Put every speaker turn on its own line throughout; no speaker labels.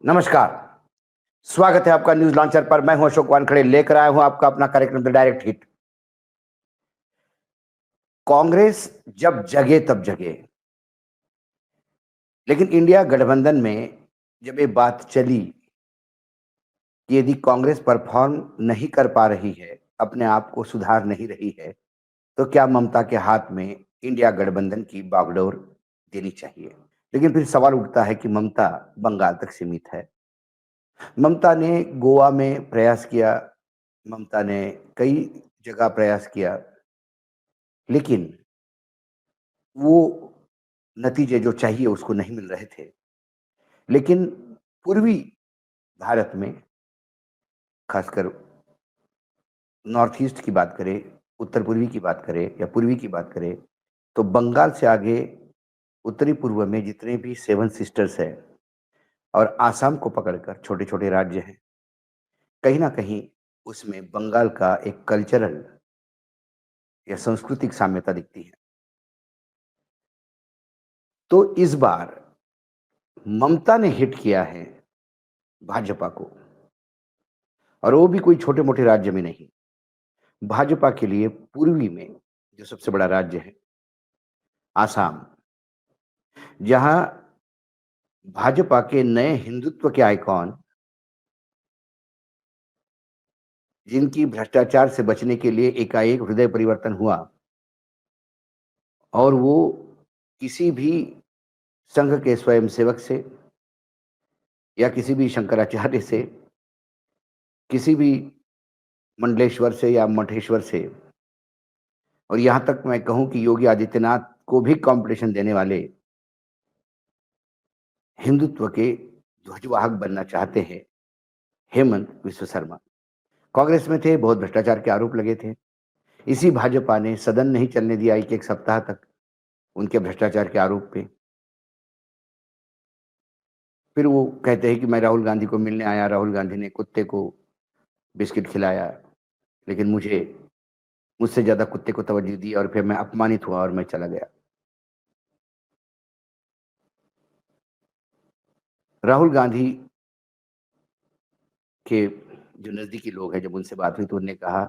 नमस्कार। स्वागत है आपका न्यूज लॉन्चर पर। मैं हूं अशोक वानखड़े, लेकर आया हूं आपका अपना कार्यक्रम द डायरेक्ट हिट। कांग्रेस जब जगे तब जगे, लेकिन इंडिया गठबंधन में जब ये बात चली कि यदि कांग्रेस परफॉर्म नहीं कर पा रही है, अपने आप को सुधार नहीं रही है, तो क्या ममता के हाथ में इंडिया गठबंधन की बागडोर देनी चाहिए। लेकिन फिर सवाल उठता है कि ममता बंगाल तक सीमित है। ममता ने गोवा में प्रयास किया, ममता ने कई जगह प्रयास किया, लेकिन वो नतीजे जो चाहिए उसको नहीं मिल रहे थे। लेकिन पूर्वी भारत में, खासकर नॉर्थ ईस्ट की बात करें, उत्तर पूर्वी की बात करें या पूर्वी की बात करें, तो बंगाल से आगे उत्तरी पूर्व में जितने भी सेवन सिस्टर्स हैं और आसाम को पकड़कर छोटे-छोटे राज्य हैं, कहीं न कहीं उसमें बंगाल का एक कल्चरल या सांस्कृतिक साम्यता दिखती है। तो इस बार ममता ने हिट किया है भाजपा को, और वो भी कोई छोटे-मोटे राज्य में नहीं। भाजपा के लिए पूर्वी में जो सबसे बड़ा राज्य है, आसाम, जहां भाजपा के नए हिंदुत्व के आइकॉन, जिनकी भ्रष्टाचार से बचने के लिए एकाएक हृदय परिवर्तन हुआ और वो किसी भी संघ के स्वयंसेवक से या किसी भी शंकराचार्य से, किसी भी मंडलेश्वर से या मठेश्वर से, और यहां तक मैं कहूं कि योगी आदित्यनाथ को भी कंपटीशन देने वाले हिंदुत्व के ध्वजवाहक बनना चाहते हैं, हेमंत विश्व शर्मा। कांग्रेस में थे, बहुत भ्रष्टाचार के आरोप लगे थे। इसी भाजपा ने सदन नहीं चलने दिया एक एक सप्ताह तक उनके भ्रष्टाचार के आरोप पे। फिर वो कहते हैं कि मैं राहुल गांधी को मिलने आया, राहुल गांधी ने कुत्ते को बिस्किट खिलाया, लेकिन मुझसे ज्यादा कुत्ते को तवज्जो दी और फिर मैं अपमानित हुआ और मैं चला गया। राहुल गांधी के जो नजदीकी लोग हैं, जब उनसे बात हुई तो उन्होंने कहा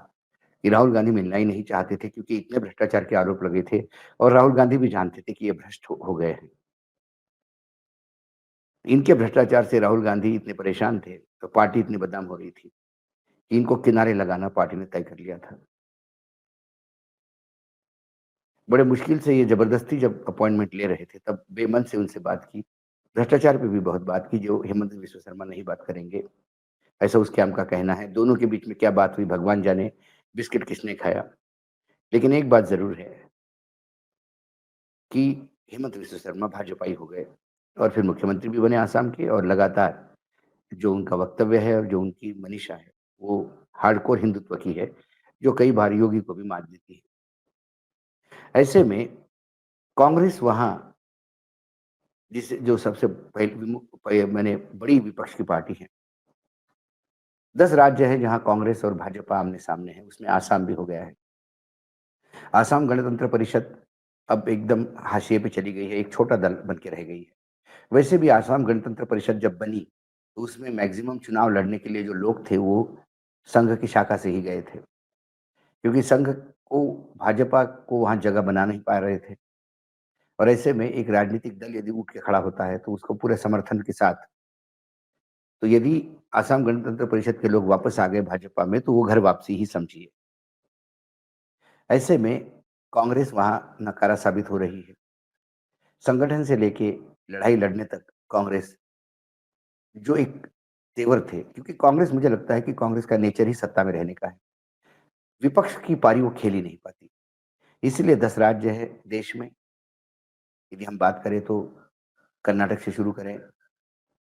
कि राहुल गांधी मिलना ही नहीं चाहते थे, क्योंकि इतने भ्रष्टाचार के आरोप लगे थे और राहुल गांधी भी जानते थे कि ये भ्रष्ट हो गए हैं। इनके भ्रष्टाचार से राहुल गांधी इतने परेशान थे, तो पार्टी इतनी बदनाम हो रही थी कि इनको किनारे लगाना पार्टी ने तय कर लिया था। बड़े मुश्किल से ये जबरदस्ती जब अपॉइंटमेंट ले रहे थे, तब बेमन से उनसे बात की। भ्रष्टाचार पे भी बहुत बात की, जो हेमंत विश्व शर्मा नहीं बात करेंगे, ऐसा उस कैंप का कहना है। दोनों के बीच में क्या बात हुई भगवान जाने, बिस्किट किसने खाया। लेकिन एक बात ज़रूर है कि हेमंत विश्व शर्मा भाजपाई हो गए और फिर मुख्यमंत्री भी बने आसाम के, और लगातार जो उनका वक्तव्य है और जो उनकी मनीषा है, वो हार्डकोर हिंदुत्व की है, जो कई बार योगी को भी मात देती है। ऐसे में कांग्रेस वहाँ, जिसे जो सबसे मैंने बड़ी विपक्ष की पार्टी है, 10 राज्य हैं जहाँ कांग्रेस और भाजपा आमने-सामने है, उसमें आसाम भी हो गया है। आसाम गणतंत्र परिषद अब एकदम हाशिए पे चली गई है, एक छोटा दल बन के रह गई है। वैसे भी आसाम गणतंत्र परिषद जब बनी, तो उसमें मैक्सिमम चुनाव लड़ने के लिए जो लोग थे, वो संघ की शाखा से ही गए थे। क्योंकि संघ को, भाजपा को वहाँ जगह बना नहीं पा रहे थे, और ऐसे में एक राजनीतिक दल यदि उठ के खड़ा होता है, तो उसको पूरे समर्थन के साथ, तो यदि आसाम गणतंत्र परिषद के लोग वापस आ गए भाजपा में, तो वो घर वापसी ही समझिए। ऐसे में कांग्रेस वहाँ नकारा साबित हो रही है। संगठन से लेके लड़ाई लड़ने तक कांग्रेस, जो एक तेवर थे, क्योंकि कांग्रेस, मुझे लगता है कि कांग्रेस का नेचर ही सत्ता में रहने का है। विपक्ष की पारी वो खेल ही नहीं पाती। इसलिए 10 राज्य है देश में। यदि हम बात करें तो कर्नाटक से शुरू करें,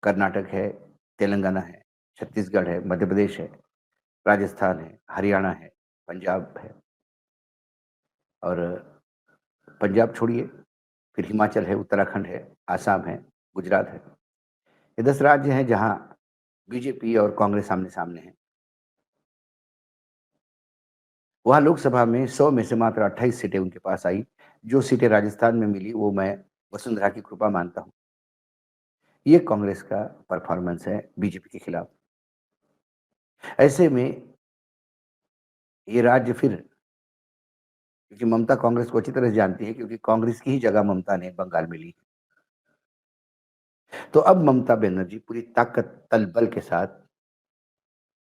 कर्नाटक है, तेलंगाना है, छत्तीसगढ़ है, मध्य प्रदेश है, राजस्थान है, हरियाणा है, पंजाब है, और पंजाब छोड़िए, फिर हिमाचल है, उत्तराखंड है, आसाम है, गुजरात है। ये 10 राज्य हैं जहाँ बीजेपी और कांग्रेस आमने-सामने हैं। वहाँ लोकसभा में 100 में से मात्र 28 सीटें उनके पास आई। जो सीटें राजस्थान में मिली, वो मैं वसुंधरा की कृपा मानता हूँ। ये कांग्रेस का परफॉर्मेंस है बीजेपी के खिलाफ। ऐसे में ये राज्य फिर, क्योंकि ममता कांग्रेस को अच्छी तरह से जानती है, क्योंकि कांग्रेस की ही जगह ममता ने बंगाल में ली। तो अब ममता बनर्जी पूरी ताकत तल बल के साथ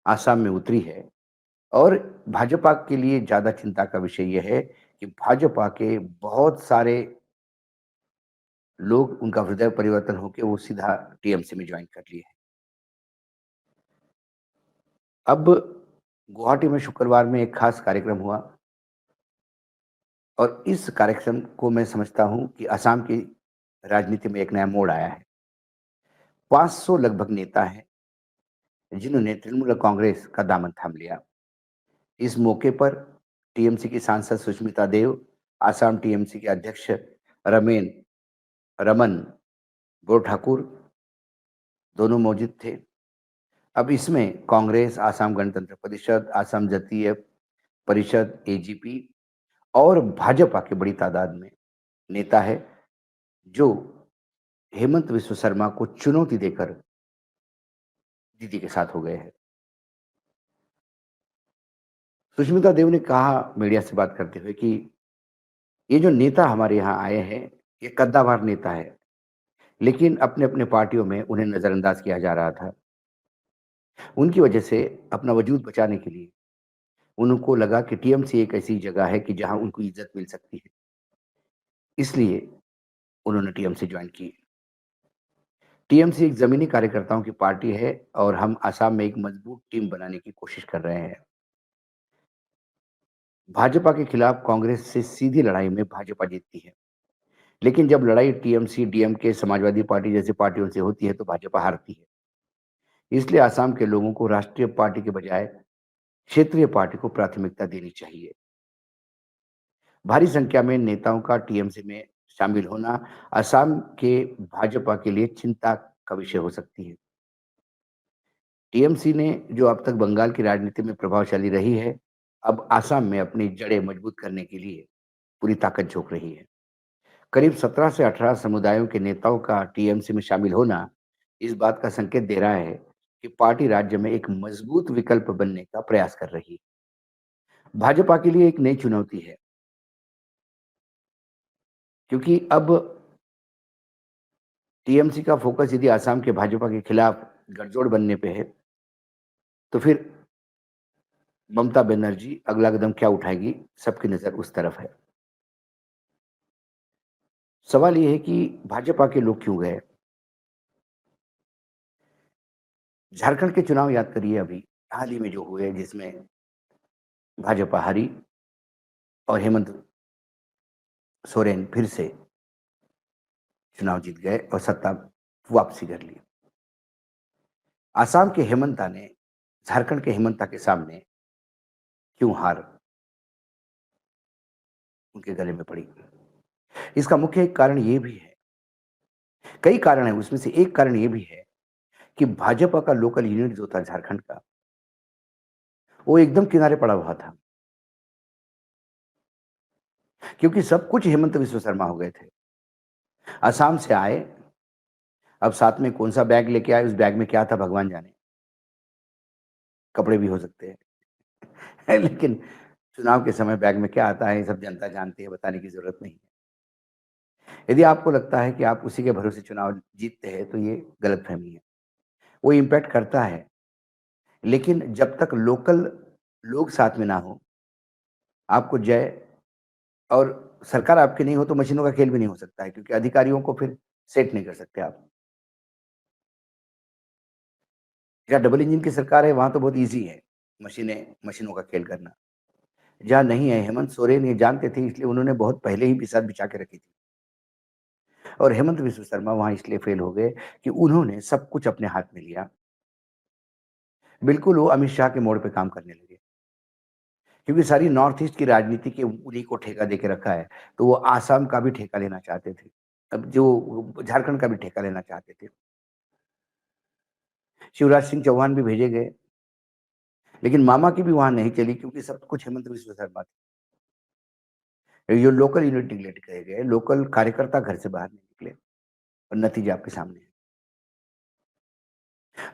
आसाम में उतरी है, और भाजपा के लिए ज़्यादा चिंता का विषय ये है कि भाजपा के बहुत सारे लोग, उनका हृदय परिवर्तन होके वो सीधा टीएमसी में जॉइन कर लिए हैं। अब गुवाहाटी में शुक्रवार में एक खास कार्यक्रम हुआ, और इस कार्यक्रम को मैं समझता हूँ कि असम की राजनीति में एक नया मोड़ आया है। 500 लगभग नेता हैं, जिन्होंने तृणमूल कांग्रेस का दामन थाम लिया। इस मौके पर टीएमसी की सांसद सुष्मिता देव, असम टीएमसी के अध्यक्ष रमेन रमन बोरठाकुर दोनों मौजूद थे। अब इसमें कांग्रेस, असम गणतंत्र परिषद, असम जातीय परिषद एजीपी और भाजपा की बड़ी तादाद में नेता है, जो हेमंत विश्व शर्मा को चुनौती देकर दीदी के साथ हो गए हैं। सुष्मिता देव ने कहा मीडिया से बात करते हुए कि ये जो नेता हमारे यहाँ आए हैं, ये कद्दावर नेता है, लेकिन अपने-अपने पार्टियों में उन्हें नज़रअंदाज किया जा रहा था। उनकी वजह से अपना वजूद बचाने के लिए उनको लगा कि टीएमसी एक ऐसी जगह है कि जहाँ उनको इज़्ज़त मिल सकती है। इसलिए उन्होंने टीएमसी जॉइन की। टीएमसी एक ज़मीनी कार्यकर्ताओं की पार्टी है, और हम असम में एक मजबूत टीम बनाने की कोशिश कर रहे हैं। भाजपा के खिलाफ कांग्रेस से सीधी लड़ाई में भाजपा जीतती है, लेकिन जब लड़ाई टीएमसी, डीएमके, समाजवादी पार्टी जैसी पार्टियों से होती है तो भाजपा हारती है। इसलिए असम के लोगों को राष्ट्रीय पार्टी के बजाय क्षेत्रीय पार्टी को प्राथमिकता देनी चाहिए। भारी संख्या में नेताओं का टीएमसी में शामिल होना असम के भाजपा के लिए चिंता का विषय हो सकती है। टीएमसी ने, जो अब तक बंगाल की राजनीति में प्रभावशाली रही है, अब असम में अपनी जड़ें मजबूत करने के लिए पूरी ताकत झोंक रही है। करीब 17 से 18 समुदायों के नेताओं का टीएमसी में शामिल होना इस बात का संकेत दे रहा है कि पार्टी राज्य में एक मजबूत विकल्प बनने का प्रयास कर रही है। भाजपा के लिए एक नई चुनौती है, क्योंकि अब टीएमसी का फोकस यदि असम के भाजपा के खिलाफ गठजोड़ बनने पे है, तो फिर ममता बनर्जी अगला कदम क्या उठाएगी, सबकी नज़र उस तरफ है। सवाल ये है कि भाजपा के लोग क्यों गए? झारखंड के चुनाव याद करिए, अभी हाल ही में जो हुए, जिसमें भाजपा हारी और हेमंत सोरेन फिर से चुनाव जीत गए और सत्ता वापसी कर ली। असम के हेमंता ने झारखंड के हेमंता के सामने क्यों हार उनके गले में पड़ी? इसका मुख्य एक कारण ये भी है, कई कारण हैं, उसमें से एक कारण ये भी है कि भाजपा का लोकल यूनिट जो था झारखंड का, वो एकदम किनारे पड़ा हुआ था, क्योंकि सब कुछ हेमंत विश्व शर्मा हो गए थे। असम से आए, अब साथ में कौन-सा बैग लेके आए, उस बैग में क्या था भगवान जाने। कपड़े भी हो सकते हैं। लेकिन चुनाव के समय बैग में क्या आता है, ये सब जनता जानती है, बताने की ज़रूरत नहीं है। यदि आपको लगता है कि आप उसी के भरोसे चुनाव जीतते हैं, तो ये गलतफ़हमी है। वो इम्पैक्ट करता है, लेकिन जब तक लोकल लोग साथ में ना हों, आपको जय, और सरकार आपकी नहीं हो तो मशीनों का खेल भी नहीं हो सकता है, क्योंकि अधिकारियों को फिर सेट नहीं कर सकते आप। जहाँ डबल इंजन की सरकार है, वहाँ तो बहुत ईज़ी है, मशीनों का खेल करना। जहाँ नहीं है, हेमंत सोरेन ये जानते थे, इसलिए उन्होंने बहुत पहले ही बिसात बिछा के रखी थी। और हेमंत विश्व शर्मा वहाँ इसलिए फेल हो गए कि उन्होंने सब कुछ अपने हाथ में लिया। बिल्कुल वो अमित शाह के मोड़ पे काम करने लगे, क्योंकि सारी नॉर्थ ईस्ट की राजनीति के उन्हीं को ठेका दे के रखा है, तो वो आसाम का भी ठेका लेना चाहते थे। अब जो झारखंड का भी ठेका लेना चाहते थे। शिवराज सिंह चौहान भी भेजे गए, लेकिन मामा की भी वहाँ नहीं चली, क्योंकि सब कुछ हेमंत विश्व शर्मा थे। ये लोकल यूनिट निगलेक्ट किए गए, लोकल कार्यकर्ता घर से बाहर नहीं निकले, और नतीजा आपके सामने है।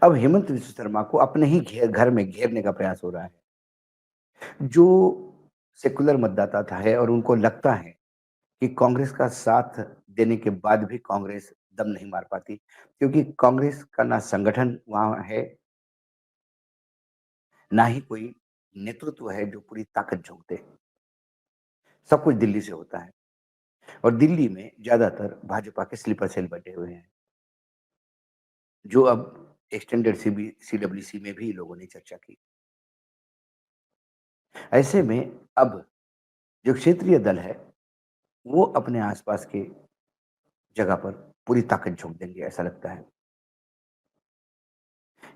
अब हेमंत विश्व शर्मा को अपने ही घर में घेरने का प्रयास हो रहा है। जो सेकुलर मतदाता था है और उनको लगता है कि कांग्रेस का साथ देने के बाद भी कांग्रेस दम नहीं मार पाती, क्योंकि कांग्रेस का ना संगठन वहाँ है, ना ही कोई नेतृत्व है जो पूरी ताकत झोंक दे। सब कुछ दिल्ली से होता है और दिल्ली में ज़्यादातर भाजपा के स्लीपर सेल बटे हुए हैं, जो अब एक्सटेंडेड सीडब्ल्यूसी में भी लोगों ने चर्चा की। ऐसे में अब जो क्षेत्रीय दल है, वो अपने आसपास के जगह पर पूरी ताकत झोंक देंगे, ऐसा लगता है।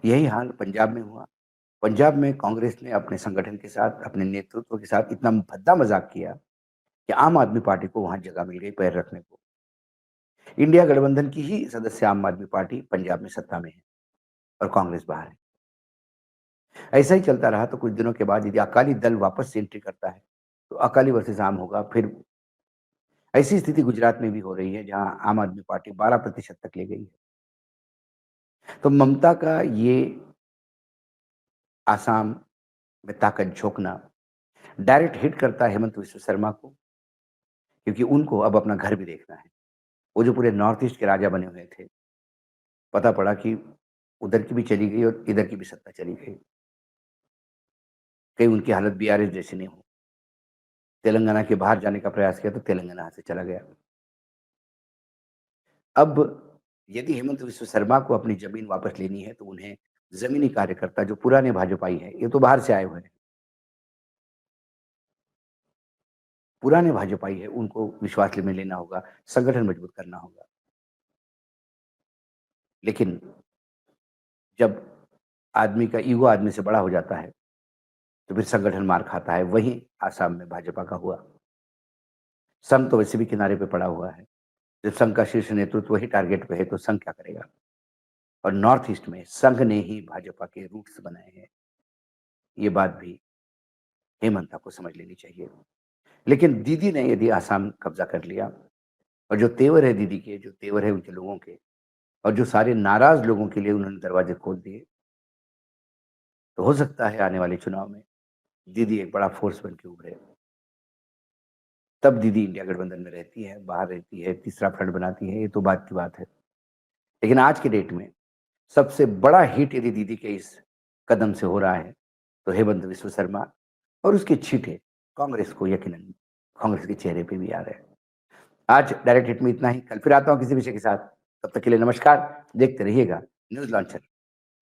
यही हाल पंजाब में हुआ। पंजाब में कांग्रेस ने अपने संगठन के साथ, अपने नेतृत्व के साथ इतना भद्दा मज़ाक किया कि आम आदमी पार्टी को वहाँ जगह मिल गई पैर रखने को। इंडिया गठबंधन की ही सदस्य आम आदमी पार्टी पंजाब में सत्ता में है और कांग्रेस बाहर है। ऐसा ही चलता रहा तो कुछ दिनों के बाद यदि अकाली दल वापस से एंट्री करता है, तो अकाली वर्सेस आम होगा। फिर ऐसी स्थिति गुजरात में भी हो रही है, जहाँ आम आदमी पार्टी 12% तक ले गई है। तो ममता का ये आसाम में ताकत झोंकना डायरेक्ट हिट करता है हेमंत विश्व शर्मा को, क्योंकि उनको अब अपना घर भी देखना है। वो जो पूरे नॉर्थ ईस्ट के राजा बने हुए थे, पता पड़ा कि उधर की भी चली गई और इधर की भी सत्ता चली गई। कहीं उनकी हालत बीआरएस जैसी नहीं हो। तेलंगाना के बाहर जाने का प्रयास किया तो तेलंगाना से चला गया। अब यदि हेमंत विश्व शर्मा को अपनी ज़मीन वापस लेनी है, तो उन्हें ज़मीनी कार्यकर्ता जो पुराने भाजपाई हैं, ये तो बाहर से आए हुए हैं। पुराने भाजपाई हैं, उनको विश्वास में लेना होगा, संगठन मजबूत करना होगा। लेकिन जब आदमी का ईगो आदमी से बड़ा हो जाता है, तो फिर संगठन मार खाता है। वहीं आसाम में भाजपा का हुआ। संघ तो वैसे भी किनारे पे पड़ा हुआ है। जब संघ का शीर्ष नेतृत्व ही टारगेट पे है, तो संघ क्या करेगा? और नॉर्थ ईस्ट में संघ ने ही भाजपा के रूट्स बनाए हैं। ये बात भी हेमंता को समझ लेनी चाहिए। लेकिन दीदी ने यदि आसाम कब्जा कर लिया और जो तेवर है दीदी के, जो तेवर है उनके लोगों के और जो सारे नाराज लोगों के लिए उन्होंने दरवाजे खोल दिए, तो हो सकता है आने वाले चुनाव में दीदी एक बड़ा फोर्स बन के उभरे। तब दीदी इंडिया गठबंधन में रहती है, बाहर रहती है, तीसरा फ्रंट बनाती है, ये तो बात की बात है। लेकिन आज की डेट में सबसे बड़ा हिट यदि दीदी के इस कदम से हो रहा है, तो हेमंत विश्व शर्मा और उसके छींटे कांग्रेस को यकीनन कांग्रेस के चेहरे पे भी आ रहे हैं। आज डायरेक्ट हिट में इतना ही। कल फिर आता हूँ किसी विषय के साथ। तब तक के लिए नमस्कार। देखते रहिएगा न्यूज़ लॉन्चर।